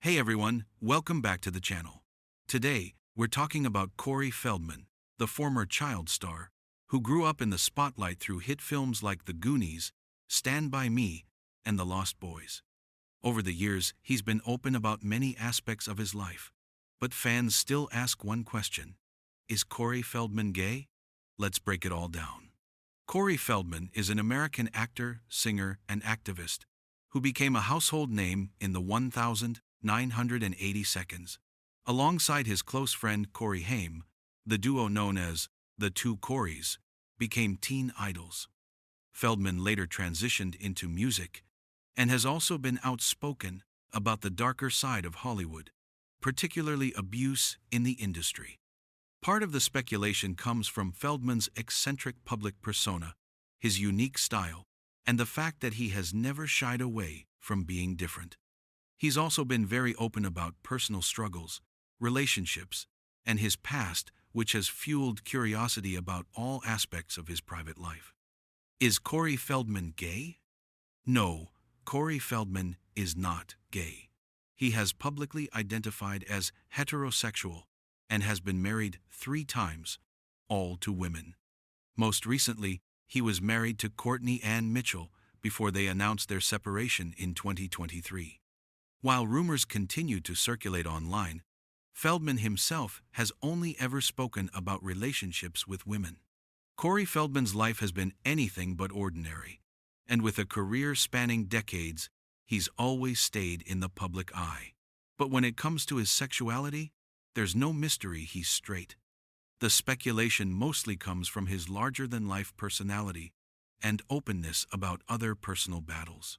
Hey everyone, welcome back to the channel. Today, we're talking about Corey Feldman, the former child star, who grew up in the spotlight through hit films like The Goonies, Stand By Me, and The Lost Boys. Over the years, he's been open about many aspects of his life. But fans still ask one question. Is Corey Feldman gay? Let's break it all down. Corey Feldman is an American actor, singer, and activist who became a household name in the 1980 seconds. Alongside his close friend Corey Haim, the duo known as the Two Coreys became teen idols. Feldman later transitioned into music and has also been outspoken about the darker side of Hollywood, particularly abuse in the industry. Part of the speculation comes from Feldman's eccentric public persona, his unique style, and the fact that he has never shied away from being different. He's also been very open about personal struggles, relationships, and his past, which has fueled curiosity about all aspects of his private life. Is Corey Feldman gay? No, Corey Feldman is not gay. He has publicly identified as heterosexual and has been married 3 times, all to women. Most recently, he was married to Courtney Ann Mitchell before they announced their separation in 2023. While rumors continue to circulate online, Feldman himself has only ever spoken about relationships with women. Corey Feldman's life has been anything but ordinary, and with a career spanning decades, he's always stayed in the public eye. But when it comes to his sexuality, there's no mystery he's straight. The speculation mostly comes from his larger-than-life personality and openness about other personal battles.